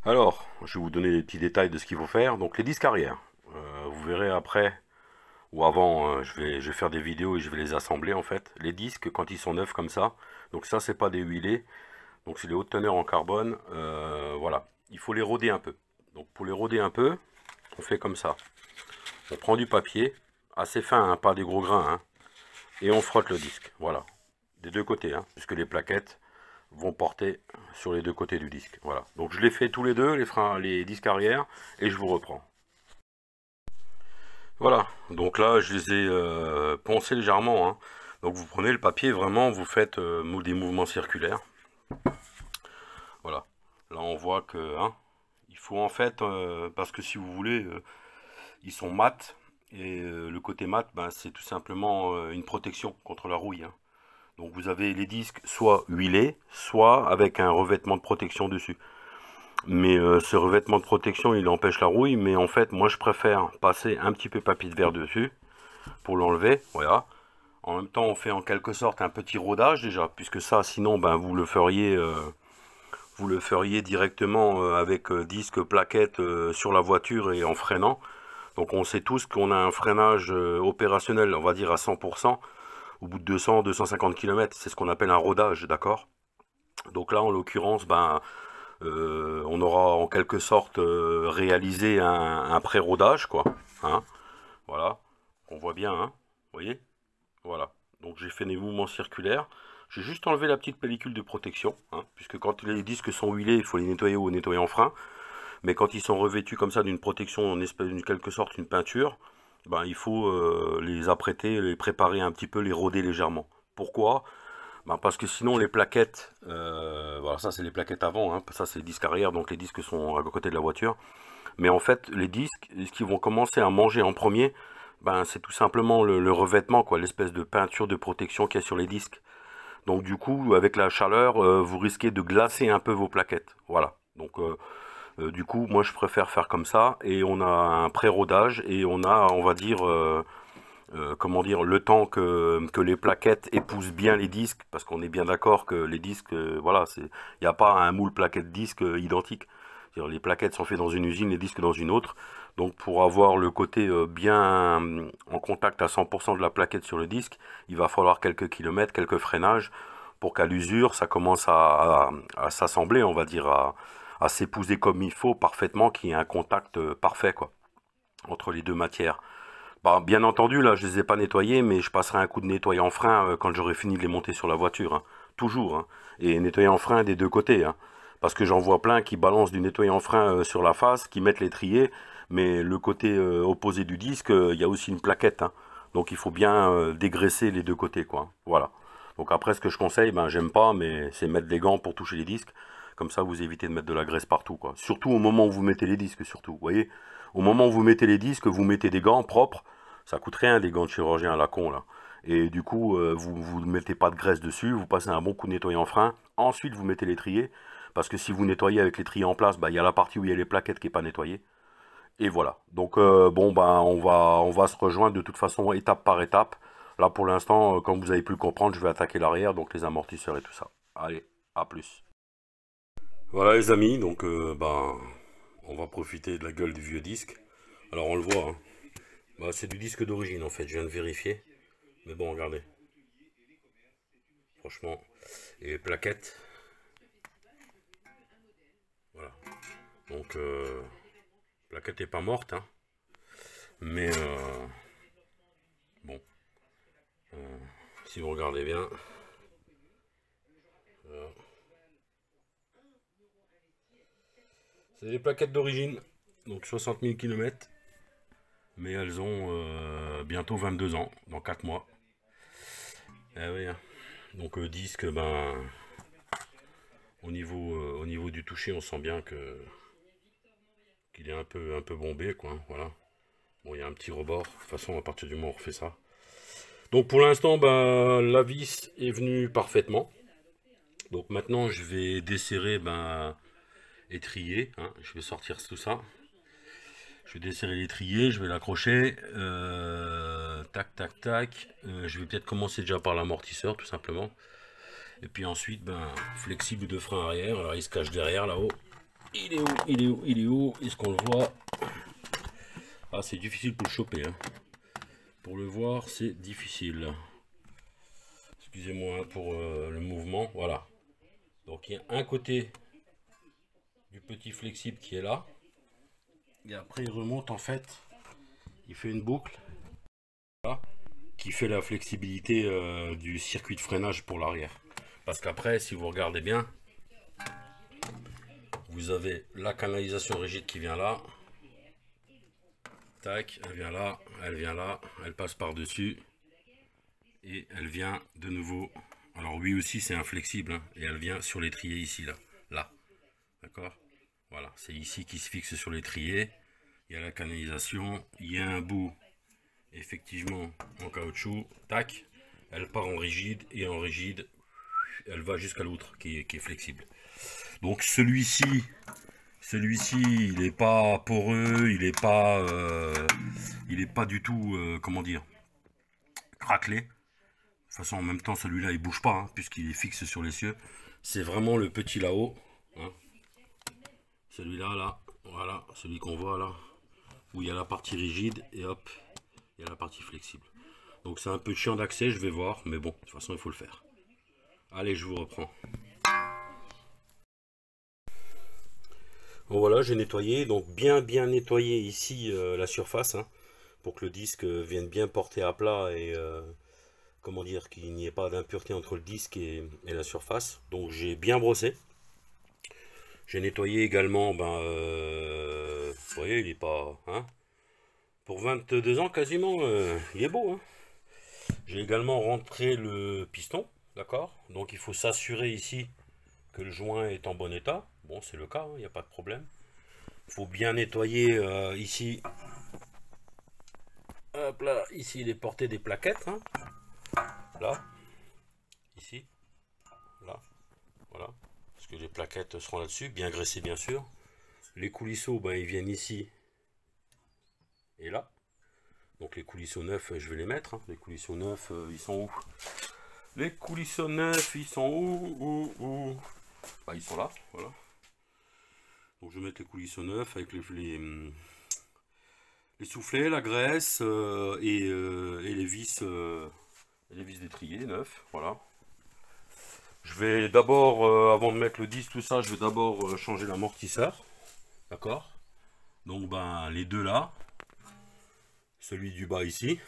Alors, je vais vous donner des petits détails de ce qu'il faut faire. Donc les disques arrière, vous verrez après ou avant, je vais faire des vidéos et je vais les assembler en fait. Les disques quand ils sont neufs comme ça, donc ça c'est pas des huilés, donc c'est les hautes teneurs en carbone. Voilà, il faut les roder un peu. Donc pour les roder un peu, on fait comme ça. On prend du papier, assez fin, hein, pas des gros grains, hein, et on frotte le disque. Voilà, des deux côtés, hein, puisque les plaquettes vont porter sur les deux côtés du disque. Voilà. Donc je les fais tous les deux, les disques arrière, et je vous reprends. Voilà. Donc là, je les ai poncés légèrement, hein. Donc vous prenez le papier, vraiment, vous faites des mouvements circulaires. Voilà. Là, on voit que il faut en fait, parce que si vous voulez, ils sont mat. Et le côté mat, ben, c'est tout simplement une protection contre la rouille, hein. Donc vous avez les disques soit huilés, soit avec un revêtement de protection dessus. Mais ce revêtement de protection, il empêche la rouille. Mais en fait, moi, je préfère passer un petit peu papier de verre dessus pour l'enlever. Voilà. En même temps, on fait en quelque sorte un petit rodage déjà, puisque ça, sinon, ben, vous le feriez directement avec disque, plaquette sur la voiture et en freinant. Donc on sait tous qu'on a un freinage opérationnel, on va dire à 100%, au bout de 200-250 km. C'est ce qu'on appelle un rodage, d'accord? Donc là, en l'occurrence, ben, on aura en quelque sorte réalisé un pré-rodage, quoi. Hein, voilà, on voit bien, hein, vous voyez? Voilà, donc j'ai fait des mouvements circulaires. J'ai juste enlevé la petite pellicule de protection, hein, puisque quand les disques sont huilés, il faut les nettoyer ou nettoyer en frein. Mais quand ils sont revêtus comme ça d'une protection, en espèce d'une quelque sorte une peinture, ben, il faut les apprêter, les préparer un petit peu, les roder légèrement. Pourquoi? Ben, parce que sinon les plaquettes, voilà, ça c'est les plaquettes avant, hein, ça c'est les disques arrière, donc les disques sont à côté de la voiture. Mais en fait, les disques, ce qu'ils vont commencer à manger en premier, ben, c'est tout simplement le revêtement, quoi, l'espèce de peinture de protection qu'il y a sur les disques. Donc du coup, avec la chaleur, vous risquez de glacer un peu vos plaquettes. Voilà. Donc du coup, moi je préfère faire comme ça, et on a un pré-rodage, et on a, on va dire, comment dire, le temps que les plaquettes épousent bien les disques, parce qu'on est bien d'accord que les disques, voilà, il n'y a pas un moule plaquette disque identique. Les plaquettes sont faites dans une usine, les disques dans une autre. Donc pour avoir le côté bien en contact à 100% de la plaquette sur le disque, il va falloir quelques kilomètres, quelques freinages, pour qu'à l'usure, ça commence à s'assembler, on va dire, à s'épouser comme il faut, parfaitement, qu'il y ait un contact parfait, quoi, entre les deux matières. Bah, bien entendu, là, je les ai pas nettoyés, mais je passerai un coup de nettoyant en frein quand j'aurai fini de les monter sur la voiture, hein. Toujours, hein. Et nettoyer en frein des deux côtés, hein. Parce que j'en vois plein qui balancent du nettoyant en frein sur la face, qui mettent l'étrier, mais le côté opposé du disque, il y a aussi une plaquette, hein. Donc il faut bien dégraisser les deux côtés, quoi. Voilà. Donc après, ce que je conseille, ben j'aime pas, mais c'est mettre des gants pour toucher les disques. Comme ça, vous évitez de mettre de la graisse partout, quoi. Surtout au moment où vous mettez les disques, surtout. Vous voyez, au moment où vous mettez les disques, vous mettez des gants propres. Ça coûte rien, des gants de chirurgien à la con, là. Et du coup, vous ne mettez pas de graisse dessus, vous passez un bon coup de nettoyant en frein. Ensuite, vous mettez l'étrier. Parce que si vous nettoyez avec l'étrier en place, bah, il y a la partie où il y a les plaquettes qui n'est pas nettoyée. Et voilà. Donc, bon, bah, on va se rejoindre de toute façon étape par étape. Là, pour l'instant, comme vous avez pu le comprendre, je vais attaquer l'arrière, donc les amortisseurs et tout ça. Allez, à plus. Voilà les amis, donc bah, on va profiter de la gueule du vieux disque. Alors on le voit, hein. Bah, c'est du disque d'origine en fait, je viens de vérifier. Mais bon, regardez. Franchement. Et les plaquettes. Voilà. Donc, plaquette est pas morte, hein. Mais, bon. Si vous regardez bien. Voilà. C'est des plaquettes d'origine. Donc 60 000 km. Mais elles ont bientôt 22 ans, dans 4 mois. Eh oui, hein. Donc disque, ben, au niveau du toucher, on sent bien qu'il est un peu bombé, quoi, hein, voilà. Bon, il y a un petit rebord. De toute façon, à partir du moment où on refait ça. Donc pour l'instant, ben, la vis est venue parfaitement. Donc maintenant, je vais desserrer, ben, étrier, hein. Je vais sortir tout ça. Je vais desserrer l'étrier, je vais l'accrocher. Tac, tac, tac. Je vais peut-être commencer déjà par l'amortisseur, tout simplement. Et puis ensuite, ben, flexible de frein arrière. Alors il se cache derrière, là-haut. Il est où? Il est où? Il est où? Est-ce qu'on le voit? Ah, c'est difficile pour le choper, hein. Pour le voir, c'est difficile. Excusez-moi pour le mouvement. Voilà. Donc il y a un côté du petit flexible qui est là. Et après il remonte en fait. Il fait une boucle. Là, qui fait la flexibilité du circuit de freinage pour l'arrière. Parce qu'après, si vous regardez bien, vous avez la canalisation rigide qui vient là. Tac, elle vient là, elle passe par-dessus. Et elle vient de nouveau. Alors lui aussi c'est inflexible, hein, et elle vient sur l'étrier ici, là. D'accord? Voilà, c'est ici qui se fixe sur l'étrier. Il y a la canalisation, il y a un bout effectivement en caoutchouc, tac, elle part en rigide, et en rigide, elle va jusqu'à l'autre qui est flexible. Donc celui-ci, il n'est pas poreux, il n'est pas du tout, comment dire, craquelé. De toute façon, en même temps, celui-là, il bouge pas, hein, puisqu'il est fixe sur les cieux. C'est vraiment le petit là-haut, hein. Celui-là, là, voilà, celui qu'on voit là, où il y a la partie rigide, et hop, il y a la partie flexible. Donc c'est un peu chiant d'accès, je vais voir, mais bon, de toute façon, il faut le faire. Allez, je vous reprends. Bon voilà, j'ai nettoyé, donc bien nettoyé ici la surface, hein, pour que le disque vienne bien porter à plat et comment dire, qu'il n'y ait pas d'impureté entre le disque et la surface. Donc j'ai bien brossé. J'ai nettoyé également, vous voyez, il est pas, hein, pour 22 ans quasiment, il est beau, hein. J'ai également rentré le piston, d'accord. Donc il faut s'assurer ici que le joint est en bon état. Bon, c'est le cas, hein, il n'y a pas de problème. Il faut bien nettoyer ici. Hop là, ici les portées des plaquettes, hein. Là, ici, là, voilà. Parce que les plaquettes seront là-dessus, bien graissées bien sûr. Les coulisseaux, ben, ils viennent ici et là. Donc les coulisseaux neufs, je vais les mettre, hein. Les coulisseaux neufs, ils sont où? Les coulisseaux neufs, ils sont où? Bah, ils sont là, voilà. Donc je vais mettre les coulisseaux neufs avec les soufflets, la graisse et les vis d'étrier neufs, voilà. Je vais d'abord, avant de mettre le disque, tout ça, je vais d'abord changer l'amortisseur, d'accord. Donc ben les deux là, celui du bas ici,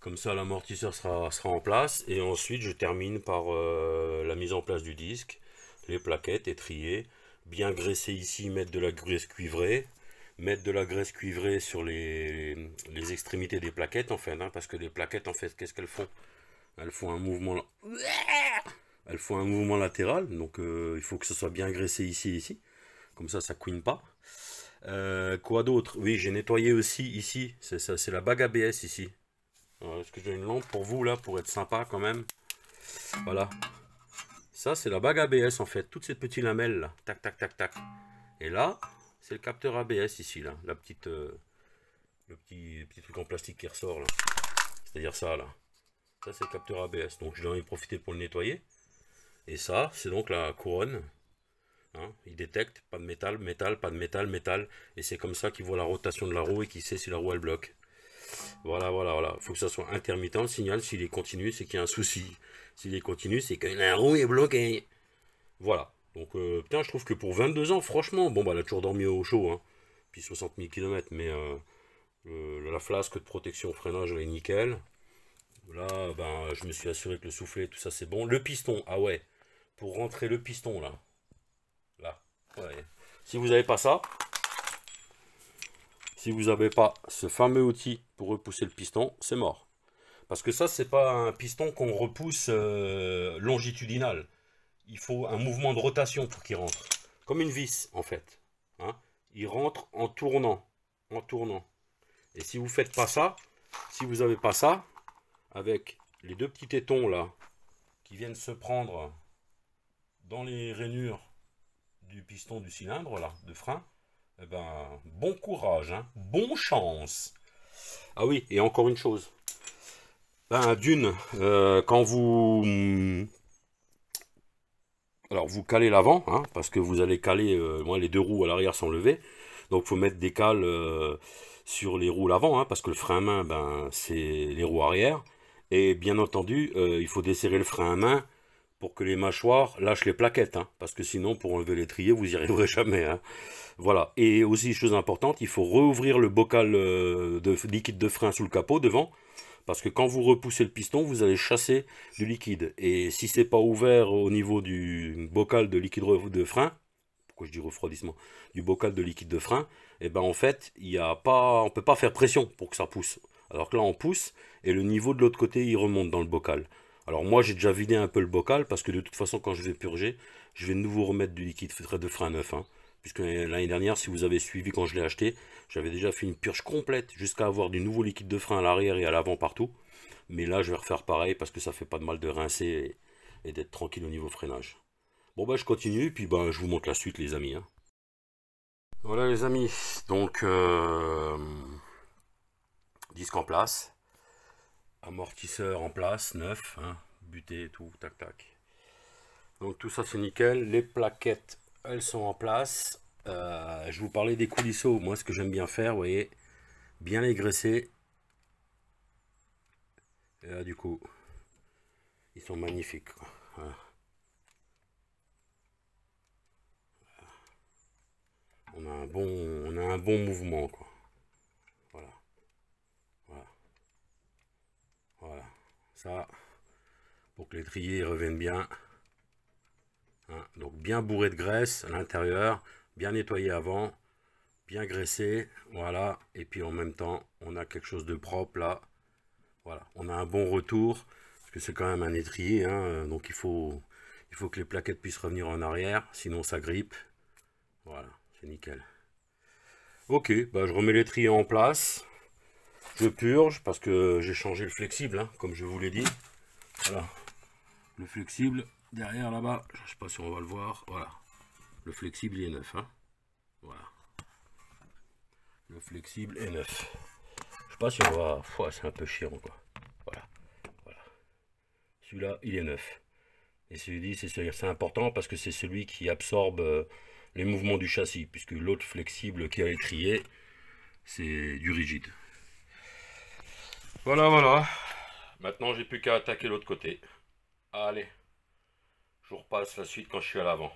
comme ça l'amortisseur sera en place, et ensuite je termine par la mise en place du disque, les plaquettes étriées, bien graisser ici, mettre de la graisse cuivrée, sur les extrémités des plaquettes en fait, hein, parce que les plaquettes en fait, qu'est-ce qu'elles font? Elles font un mouvement, latéral, donc il faut que ce soit bien graissé ici et ici, comme ça couine pas. Quoi d'autre? Oui, j'ai nettoyé aussi ici, c'est la bague ABS ici. Est-ce que j'ai une lampe pour vous là, pour être sympa quand même? Voilà, ça c'est la bague ABS en fait, toutes ces petites lamelles là, tac tac tac tac. Et là, c'est le capteur ABS ici là, le petit truc en plastique qui ressort là, c'est-à-dire ça là. Ça c'est le capteur ABS, donc je vais en profiter pour le nettoyer. Et ça, c'est donc la couronne. Hein, il détecte pas de métal, pas de métal, métal. Et c'est comme ça qu'il voit la rotation de la roue et qu'il sait si la roue elle bloque. Voilà. Il faut que ça soit intermittent le signal. S'il est continu, c'est qu'il y a un souci. S'il est continu, c'est que la roue est bloquée. Voilà. Donc, putain, je trouve que pour 22 ans, franchement, bon, bah, elle a toujours dormi au chaud. Hein, puis 60 000 km, mais la flasque de protection freinage, elle est nickel. Là, ben, je me suis assuré que le soufflet, tout ça, c'est bon. Le piston, ah ouais. Pour rentrer le piston, là. Là. Ouais. Si vous n'avez pas ça, si vous n'avez pas ce fameux outil pour repousser le piston, c'est mort. Parce que ça, c'est pas un piston qu'on repousse longitudinal. Il faut un mouvement de rotation pour qu'il rentre. Comme une vis, en fait. Hein, il rentre en tournant. En tournant. Et si vous faites pas ça, si vous n'avez pas ça, avec les deux petits tétons là, qui viennent se prendre dans les rainures du piston du cylindre là, de frein, eh ben, bon courage, hein, bon chance. Ah oui, et encore une chose. Ben, d'une, quand vous Alors vous calez l'avant, hein, parce que vous allez caler, moi les deux roues à l'arrière sont levées, donc il faut mettre des cales sur les roues l'avant, hein, parce que le frein à main, ben, c'est les roues arrière, et bien entendu, il faut desserrer le frein à main pour que les mâchoires lâchent les plaquettes, hein, parce que sinon pour enlever l'étrier vous n'y arriverez jamais, hein. Voilà, et aussi chose importante, il faut rouvrir le bocal de liquide de frein sous le capot devant, parce que quand vous repoussez le piston, vous allez chasser du liquide. Et si c'est pas ouvert au niveau du bocal de liquide de frein, pourquoi je dis refroidissement, du bocal de liquide de frein, et ben en fait, il y a pas, on peut pas faire pression pour que ça pousse. Alors que là, on pousse et le niveau de l'autre côté, il remonte dans le bocal. Alors moi, j'ai déjà vidé un peu le bocal parce que de toute façon, quand je vais purger, je vais de nouveau remettre du liquide de frein neuf, hein. Puisque l'année dernière, si vous avez suivi quand je l'ai acheté, j'avais déjà fait une purge complète jusqu'à avoir du nouveau liquide de frein à l'arrière et à l'avant partout. Mais là, je vais refaire pareil parce que ça fait pas de mal de rincer et d'être tranquille au niveau freinage. Bon, bah, je continue, puis bah, je vous montre la suite, les amis, hein. Voilà, les amis. Donc, disque en place, amortisseur en place, neuf, hein, buté et tout, tac tac. Donc, tout ça, c'est nickel. Les plaquettes, elles sont en place. Je vous parlais des coulisseaux. Moi, ce que j'aime bien faire, vous voyez, bien les graisser. Et là, du coup, ils sont magnifiques, quoi. Voilà. On a un bon mouvement, quoi. Voilà, voilà, voilà. Ça, pour que l'étrier revienne bien. Hein. Donc bien bourré de graisse à l'intérieur, bien nettoyé avant, bien graissé, voilà. Et puis en même temps, on a quelque chose de propre là. Voilà, on a un bon retour, parce que c'est quand même un étrier, hein, donc il faut que les plaquettes puissent revenir en arrière, sinon ça grippe. Voilà, c'est nickel. Ok, bah je remets l'étrier en place. Je purge parce que j'ai changé le flexible, hein, comme je vous l'ai dit. Voilà, le flexible derrière là-bas, je ne sais pas si on va le voir. Voilà, le flexible il est neuf, hein. Voilà, le flexible est neuf. Je sais pas si on va. Ouais, c'est un peu chiant quoi. Voilà, voilà. Celui-là il est neuf. Et celui-ci c'est important parce que c'est celui qui absorbe les mouvements du châssis, puisque l'autre flexible qui a étrié, c'est du rigide. Voilà, voilà. Maintenant, j'ai plus qu'à attaquer l'autre côté. Allez, je vous repasse la suite quand je suis à l'avant.